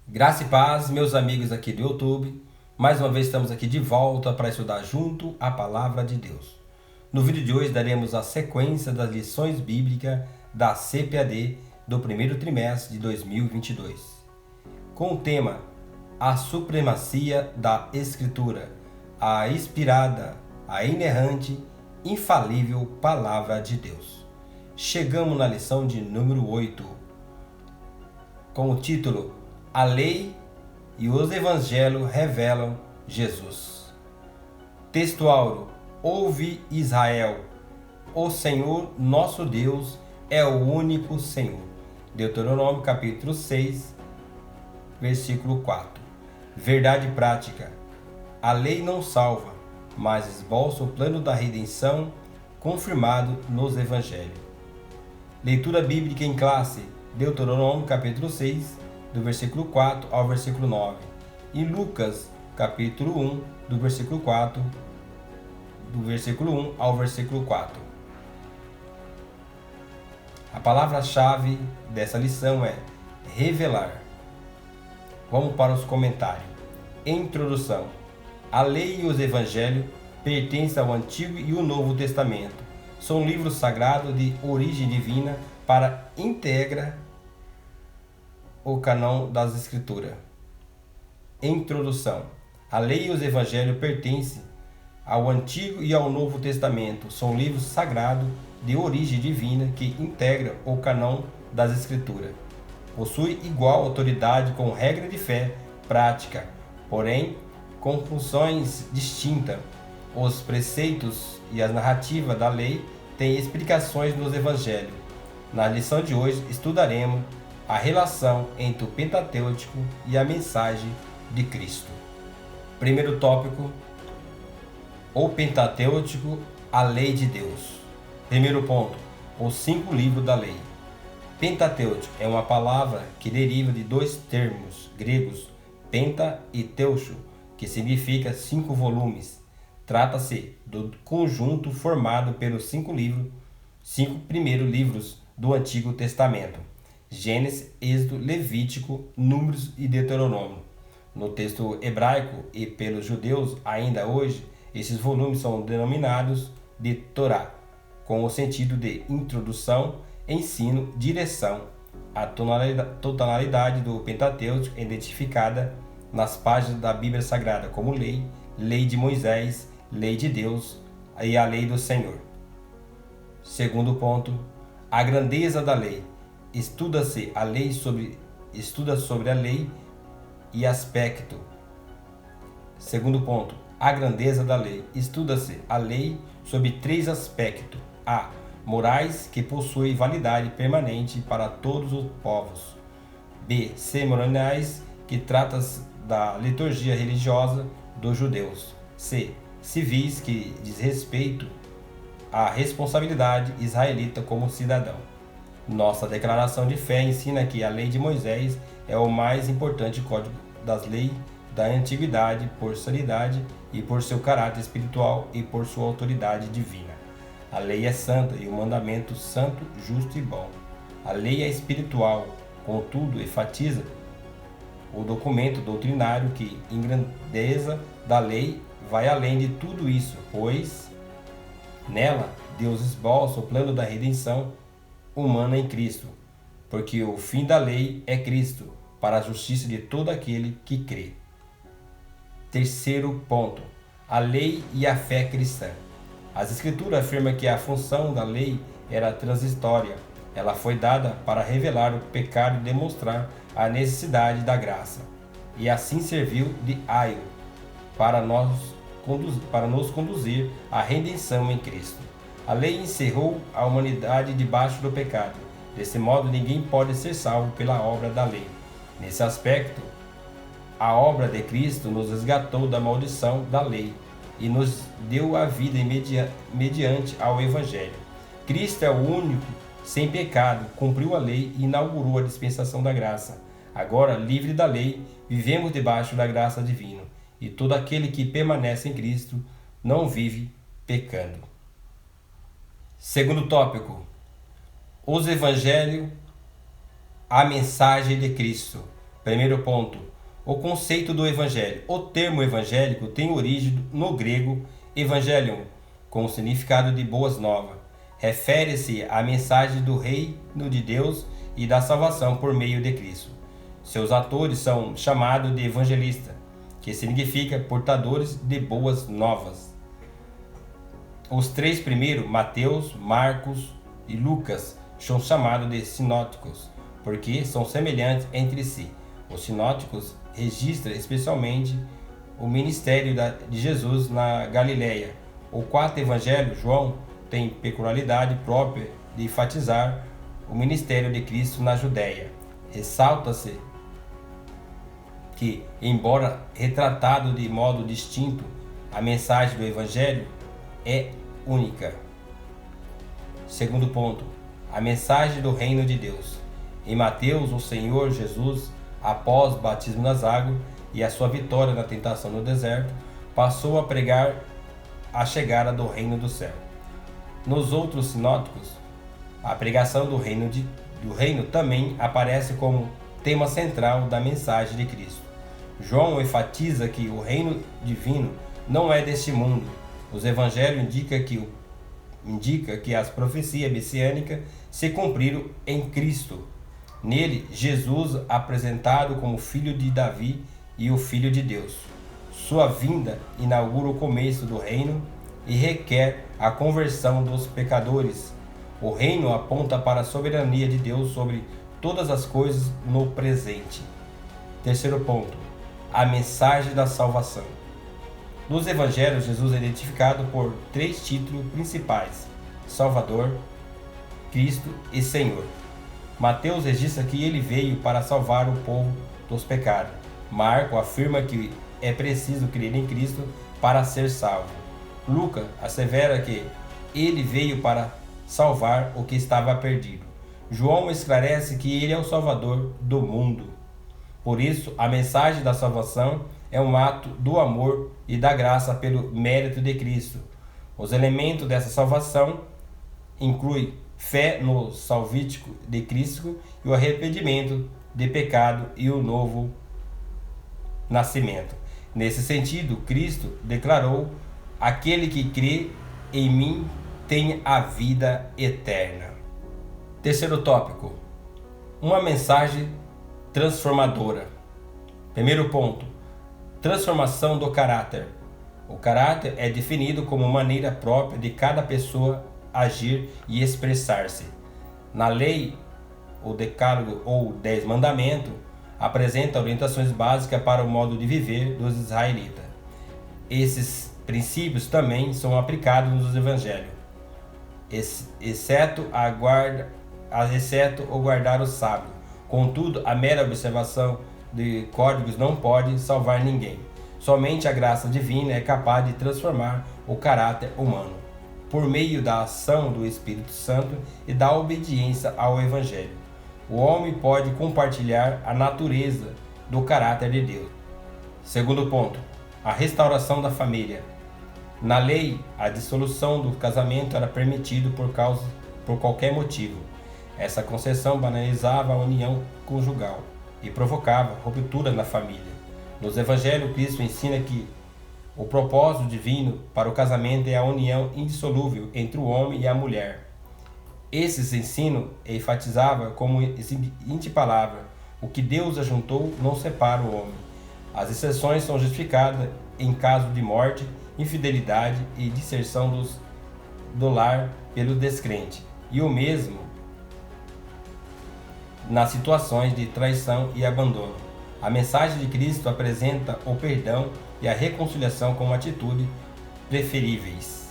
Graça e paz, meus amigos aqui do YouTube. Mais uma vez estamos aqui de volta para estudar junto a Palavra de Deus. No vídeo de hoje daremos a sequência das lições bíblicas da CPAD do primeiro trimestre de 2022, com o tema A Supremacia da Escritura, a inspirada, a inerrante, infalível Palavra de Deus. Chegamos na lição de número 8, com o título A Lei e os Evangelhos revelam Jesus. Texto áureo: Ouve Israel, o Senhor nosso Deus é o único Senhor. Deuteronômio capítulo 6, versículo 4. Verdade prática: a lei não salva, mas esboça o plano da redenção confirmado nos Evangelhos. Leitura bíblica em classe: Deuteronômio capítulo 6, do versículo 4 ao versículo 9, e Lucas capítulo 1, do versículo 1 ao versículo 4. A palavra-chave dessa lição é revelar. Vamos para os comentários. Introdução: a lei e os evangelhos pertencem ao Antigo e o Novo Testamento. São livros sagrados de origem divina para integra o cânon das Escrituras. Introdução: a lei e os evangelhos pertencem ao Antigo e ao Novo Testamento. São livros sagrados de origem divina que integram o cânon das Escrituras. Possui igual autoridade com regra de fé prática, porém com funções distintas. Os preceitos e as narrativas da lei têm explicações nos evangelhos. Na lição de hoje estudaremos a relação entre o Pentateuco e a mensagem de Cristo. Primeiro tópico: o Pentateuco, a lei de Deus. Primeiro ponto: os 5 livros da lei. Pentateuco é uma palavra que deriva de dois termos gregos, penta e teucho, que significa 5 volumes. Trata-se do conjunto formado pelos 5 primeiros livros do Antigo Testamento: Gênesis, Êxodo, Levítico, Números e Deuteronômio. No texto hebraico e pelos judeus ainda hoje, esses volumes são denominados de Torá, com o sentido de introdução, ensino, direção. A tonalidade do Pentateuco é identificada nas páginas da Bíblia Sagrada como lei, lei de Moisés, lei de Deus e a lei do Senhor. Segundo ponto: a grandeza da lei. Estuda sobre a lei e aspecto. Segundo ponto: a grandeza da lei. Estuda-se a lei sob 3 aspectos: a. morais, que possui validade permanente para todos os povos; b. cerimoniais, que trata da liturgia religiosa dos judeus; c. civis, que diz respeito à responsabilidade israelita como cidadão. Nossa declaração de fé ensina que a lei de Moisés é o mais importante código das leis da antiguidade por sanidade e por seu caráter espiritual e por sua autoridade divina. A lei é santa e o mandamento santo, justo e bom. A lei é espiritual, contudo, enfatiza o documento doutrinário que, em grandeza da lei, vai além de tudo isso, pois nela Deus esboça o plano da redenção humana em Cristo, porque o fim da lei é Cristo, para a justiça de todo aquele que crê. Terceiro ponto: a lei e a fé cristã. As Escrituras afirmam que a função da lei era transitória. Ela foi dada para revelar o pecado e demonstrar a necessidade da graça, e assim serviu de aio para nos conduzir à redenção em Cristo. A lei encerrou a humanidade debaixo do pecado. Desse modo, ninguém pode ser salvo pela obra da lei. Nesse aspecto, a obra de Cristo nos resgatou da maldição da lei e nos deu a vida mediante ao Evangelho. Cristo é o único sem pecado, cumpriu a lei e inaugurou a dispensação da graça. Agora, livre da lei, vivemos debaixo da graça divina, e todo aquele que permanece em Cristo não vive pecando. Segundo tópico: os Evangelhos, a mensagem de Cristo. Primeiro ponto, o conceito do evangelho. O termo evangélico tem origem no grego evangelion, com o significado de boas novas. Refere-se à mensagem do reino de Deus e da salvação por meio de Cristo. Seus atores são chamados de evangelistas, que significa portadores de boas novas. Os três primeiros, Mateus, Marcos e Lucas, são chamados de sinóticos, porque são semelhantes entre si. Os sinóticos registram especialmente o ministério de Jesus na Galileia. O quarto evangelho, João, tem peculiaridade própria de enfatizar o ministério de Cristo na Judéia. Ressalta-se que, embora retratado de modo distinto, a mensagem do evangelho é única. Segundo ponto, a mensagem do reino de Deus. Em Mateus, o Senhor Jesus, após o batismo nas águas e a sua vitória na tentação no deserto, passou a pregar a chegada do reino do céu. Nos outros sinóticos, a pregação do reino também aparece como tema central da mensagem de Cristo. João enfatiza que o reino divino não é deste mundo. Os evangelhos indicam que as profecias messiânicas se cumpriram em Cristo. Nele, Jesus apresentado como filho de Davi e o filho de Deus. Sua vinda inaugura o começo do reino e requer a conversão dos pecadores. O reino aponta para a soberania de Deus sobre todas as coisas no presente. Terceiro ponto, a mensagem da salvação. Nos evangelhos, Jesus é identificado por três títulos principais: Salvador, Cristo e Senhor. Mateus registra que ele veio para salvar o povo dos pecados. Marcos afirma que é preciso crer em Cristo para ser salvo. Lucas assevera que ele veio para salvar o que estava perdido. João esclarece que ele é o Salvador do mundo. Por isso, a mensagem da salvação é um ato do amor e da graça pelo mérito de Cristo. Os elementos dessa salvação incluem fé no salvífico de Cristo e o arrependimento de pecado e o novo nascimento. Nesse sentido, Cristo declarou: aquele que crê em mim tem a vida eterna. Terceiro tópico, uma mensagem transformadora. Primeiro ponto, transformação do caráter. O caráter é definido como maneira própria de cada pessoa agir e expressar-se. Na lei, o Decálogo ou 10 Mandamentos apresenta orientações básicas para o modo de viver dos israelitas. Esses princípios também são aplicados nos evangelhos, exceto o guardar o sábado. Contudo, a mera observação de códigos não pode salvar ninguém. Somente a graça divina é capaz de transformar o caráter humano, por meio da ação do Espírito Santo e da obediência ao Evangelho. O homem pode compartilhar a natureza do caráter de Deus. Segundo ponto, a restauração da família. Na lei, a dissolução do casamento era permitido por qualquer motivo. Essa concessão banalizava a união conjugal e provocava ruptura na família. Nos evangelhos, Cristo ensina que o propósito divino para o casamento é a união indissolúvel entre o homem e a mulher. Esses ensinos enfatizavam como seguinte palavra: o que Deus ajuntou não separa o homem. As exceções são justificadas em caso de morte, infidelidade e disserção do lar pelo descrente, e o mesmo nas situações de traição e abandono. A mensagem de Cristo apresenta o perdão e a reconciliação como atitudes preferíveis.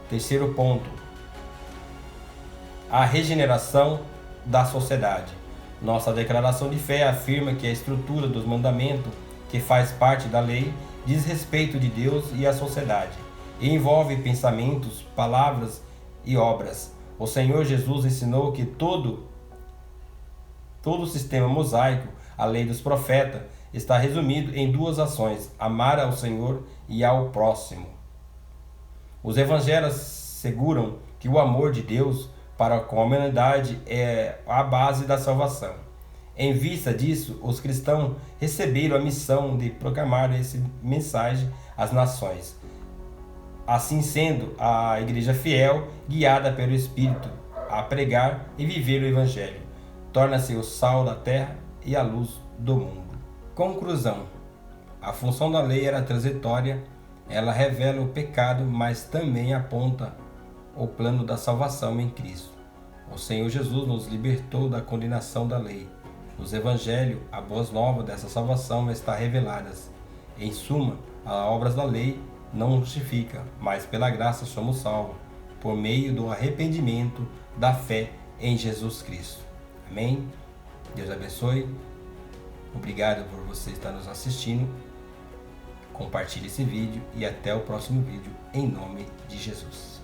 Terceiro ponto, a regeneração da sociedade. Nossa declaração de fé afirma que a estrutura dos mandamentos, que faz parte da lei, diz respeito de Deus e à sociedade, e envolve pensamentos, palavras e obras. O Senhor Jesus ensinou que todo o sistema mosaico, a lei dos profetas, está resumido em duas ações: amar ao Senhor e ao próximo. Os evangelhos asseguram que o amor de Deus para com a humanidade é a base da salvação. Em vista disso, os cristãos receberam a missão de proclamar essa mensagem às nações. Assim sendo, a igreja fiel, guiada pelo Espírito, a pregar e viver o Evangelho, torna-se o sal da terra e a luz do mundo. Conclusão: a função da lei era transitória, ela revela o pecado, mas também aponta o plano da salvação em Cristo. O Senhor Jesus nos libertou da condenação da lei. Nos Evangelhos, a boa nova dessa salvação está revelada. Em suma, as obras da lei não justifica, mas pela graça somos salvos, por meio do arrependimento, da fé em Jesus Cristo. Amém? Deus abençoe. Obrigado por você estar nos assistindo. Compartilhe esse vídeo e até o próximo vídeo, em nome de Jesus.